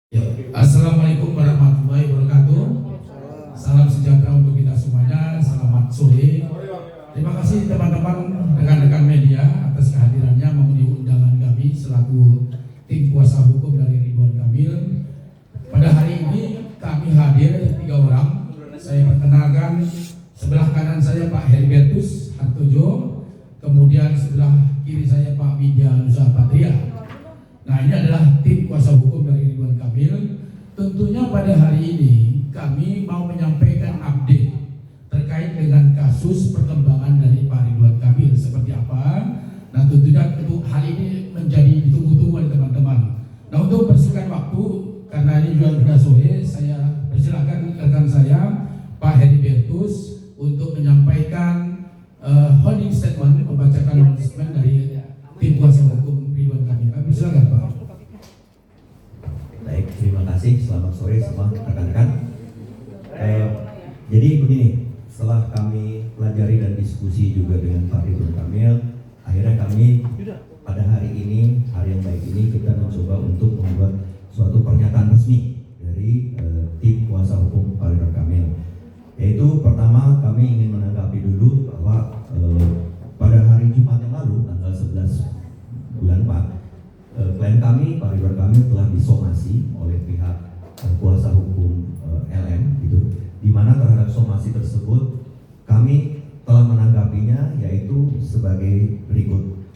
Ya, Assalamualaikum warahmatullahi wabarakatuh. Salam sejahtera untuk kita semuanya. Selamat sore. Terima kasih teman-teman rekan-rekan media atas kehadirannya memenuhi undangan kami selaku tim kuasa hukum dari Ridwan Kamil. Pada hari ini kami hadir 3 orang. Saya perkenalkan, sebelah kanan saya Pak Heribertus Hartojo, kemudian sebelah kiri saya Pak Widya Nusa Patria. Nah, ini adalah tim kuasa hukum dari Ridwan Kamil. Tentunya pada hari ini kami mau menyampaikan update terkait dengan kasus perkembangan dari Pak Ridwan Kamil seperti apa. Nah, tentunya untuk hal ini menjadi ditunggu-tunggu oleh teman-teman. Nah, untuk bersingkat waktu, karena ini juga sudah sore, saya persilakan rekan saya Pak Heribertus untuk menyampaikan holding statement, membacakan holding statement dari tim kuasa hukum Ridwan Kamil. Kami silakan Pak. Baik, terima kasih. Selamat sore semua rekan-rekan. Jadi begini, setelah kami pelajari dan diskusi juga dengan Pak Ridwan Kamil, akhirnya kami pada hari ini, hari yang baik ini, kita mencoba untuk membuat suatu pernyataan resmi dari tim kuasa hukum Pak Ridwan Kamil. Yaitu pertama, kami ingin menanggapi dulu bahwa pada hari Jumat yang lalu, tanggal 11 bulan 4, klien kami, Pak Ridwan Kamil, telah disomasi oleh pihak kuasa hukum LM, gitu. Di mana terhadap somasi tersebut kami telah menanggapinya, yaitu sebagai berikut.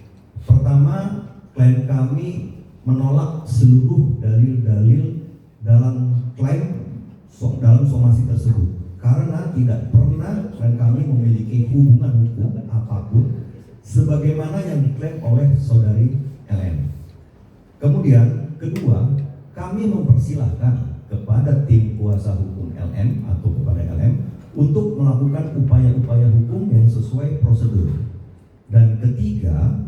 Pertama, klien kami menolak seluruh dalil-dalil dalam klaim dalam somasi tersebut karena tidak pernah klien kami memiliki hubungan hukum apapun sebagaimana yang diklaim oleh saudari LM. Kemudian kedua, kami mempersilahkan kepada tim kuasa hukum LM atau kepada LM untuk melakukan upaya-upaya hukum yang sesuai prosedur. Dan ketiga,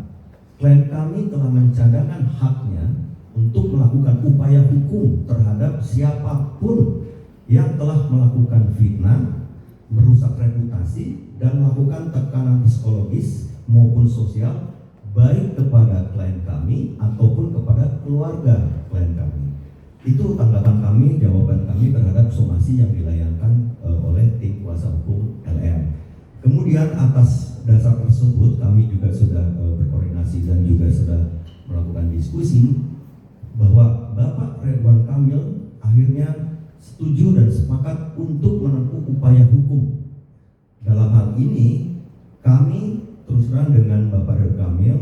klien kami telah mencadangkan haknya untuk melakukan upaya hukum terhadap siapapun yang telah melakukan fitnah, merusak reputasi, dan melakukan tekanan psikologis maupun sosial baik kepada klien kami ataupun kepada keluarga klien kami. Itu tanggapan kami, jawaban kami terhadap somasi yang dilayangkan oleh tim kuasa hukum LM. Kemudian atas dasar tersebut kami juga sudah berkoordinasi dan juga sudah melakukan diskusi bahwa Bapak Ridwan Kamil akhirnya setuju dan sepakat untuk menempuh upaya hukum. Dalam hal ini kami terus terang dengan Bapak Ridwan Kamil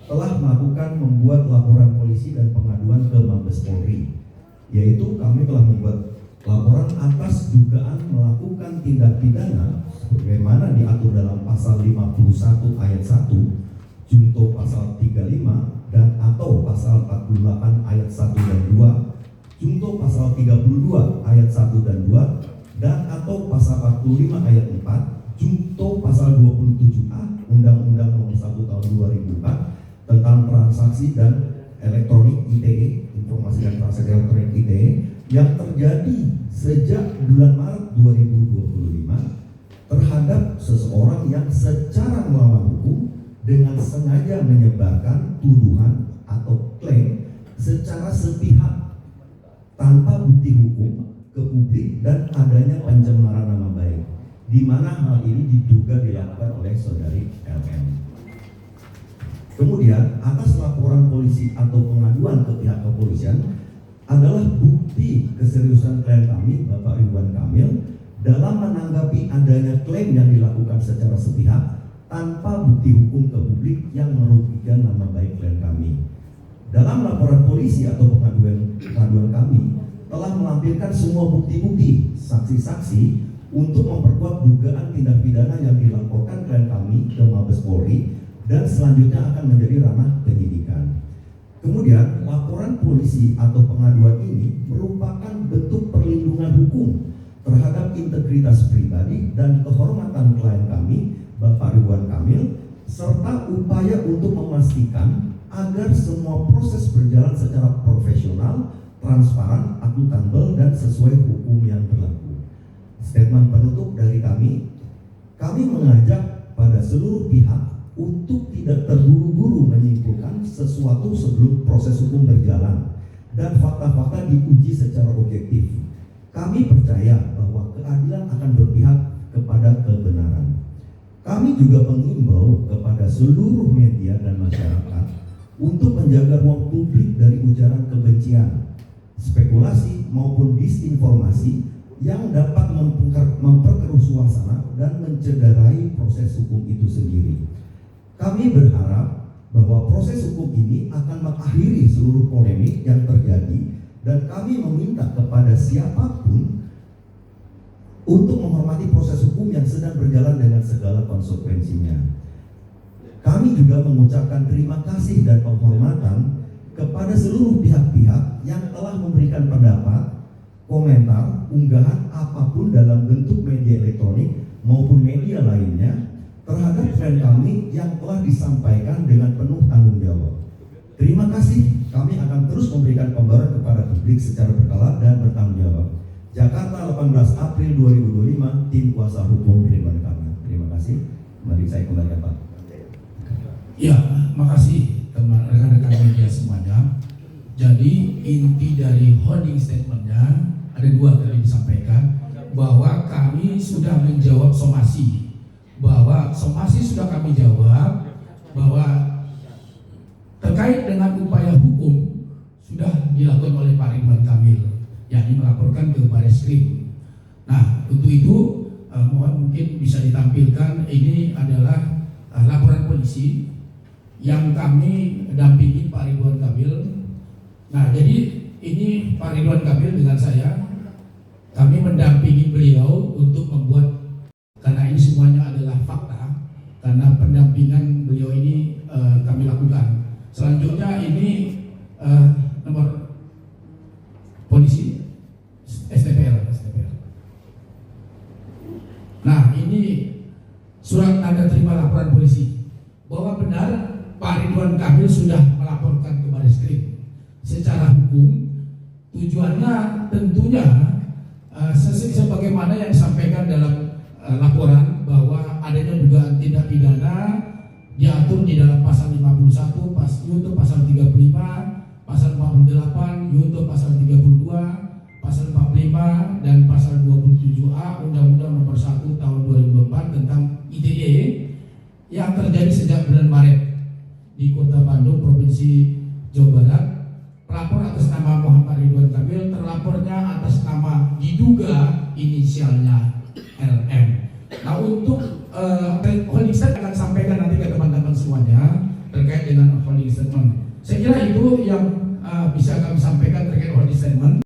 telah melakukan membuat laporan polisi dan pengaduan ke Mabes Polri, yaitu kami telah membuat laporan atas dugaan melakukan tindak pidana sebagaimana diatur dalam pasal 51 ayat 1, junto pasal 35 dan atau pasal 48 ayat 1 dan 2, junto pasal 32 ayat 1 dan 2, dan atau pasal 45 ayat 4, junto pasal 27A Undang-Undang Nomor 1 Tahun 2004 tentang transaksi dan elektronik ITE, informasi dan transaksi elektronik ITE, yang terjadi sejak bulan Maret 2025 terhadap seseorang yang secara melawan hukum dengan sengaja menyebarkan tuduhan atau klaim secara sepihak tanpa bukti hukum ke publik dan adanya pencemaran nama baik, di mana hal ini diduga dilakukan oleh saudari LM. Kemudian atas laporan polisi atau pengaduan ke pihak kepolisian adalah bukti keseriusan klien kami, Bapak Ridwan Kamil, dalam menanggapi adanya klaim yang dilakukan secara sepihak tanpa bukti hukum ke publik yang merugikan nama baik klien kami. Dalam laporan polisi atau pengaduan kami telah melampirkan semua bukti-bukti, saksi-saksi untuk memperkuat dugaan tindak pidana yang dilaporkan klien kami ke Mabes Polri dan selanjutnya akan menjadi ranah penyidikan. Kemudian laporan polisi atau pengaduan ini merupakan bentuk perlindungan hukum terhadap integritas pribadi dan kehormatan klien kami, Bapak Ridwan Kamil, serta upaya untuk memastikan agar semua proses berjalan secara profesional, transparan, akuntabel, dan sesuai hukum yang berlaku. Statement penutup dari kami mengajak pada seluruh pihak untuk tidak terburu-buru menyimpulkan sesuatu sebelum proses hukum berjalan, dan fakta-fakta diuji secara objektif. Kami percaya bahwa keadilan akan berpihak kepada kebenaran. Kami juga mengimbau kepada seluruh media dan masyarakat untuk menjaga ruang publik dari ujaran kebencian, spekulasi maupun disinformasi yang dapat memperkeruh suasana dan mencederai proses hukum itu sendiri. Kami berharap bahwa proses hukum ini akan mengakhiri seluruh polemik yang terjadi, dan kami meminta kepada siapapun untuk menghormati proses hukum yang sedang berjalan dengan segala konsekuensinya. Kami juga mengucapkan terima kasih dan penghormatan kepada seluruh pihak-pihak yang telah memberikan pendapat, komentar, unggahan apapun dalam bentuk media elektronik maupun media lainnya terhadap klien kami yang telah disampaikan dengan penuh tanggung jawab. Terima kasih, kami akan terus memberikan pembaruan kepada publik secara berkala dan bertanggung jawab. Jakarta 18 April 2025, Tim Kuasa Hukum Ridwan Kamil. Terima kasih. Mari saya kembalikan Pak. Ya, makasih teman rekan-rekan media semuanya. Jadi inti dari holding statementnya ada dua tadi disampaikan, bahwa kami sudah menjawab somasi, bahwa somasi sudah kami jawab, bahwa terkait dengan upaya hukum sudah dilakukan oleh Pak Ridwan Kamil, yakni melaporkan ke Barreskrim. Nah, untuk itu mohon mungkin bisa ditampilkan, ini adalah laporan polisi yang kami dampingi Pak Ridwan Kamil. Nah, jadi ini Pak Ridwan Kamil dengan saya, kami mendampingi beliau untuk membuat, karena ini semuanya adalah fakta, karena pendampingan beliau ini kami lakukan. Selanjutnya ini nomor polisi STPL. Nah, ini surat tanda terima laporan polisi bahwa benar Pak Ridwan Kamil sudah melaporkan ke Barreskrim. Secara hukum, tujuannya tentunya sebagaimana yang disampaikan dalam laporan, bahwa adanya dugaan tindak pidana diatur di dalam pasal 51, yaitu pasal 35, pasal 48, yaitu pasal 32, pasal 45 dan pasal 27A Undang-Undang Nomor 1 Tahun 2004 tentang ITE yang terjadi sejak bulan Maret di Kota Bandung, Provinsi Jawa Barat. Pelapor atas nama Muhammad Ridwan Kamil, terlapornya atas nama diduga inisialnya LM. Nah, untuk holding statement akan sampaikan nanti ke teman-teman semuanya terkait dengan holding statement. Saya kira itu yang bisa kami sampaikan terkait holding statement.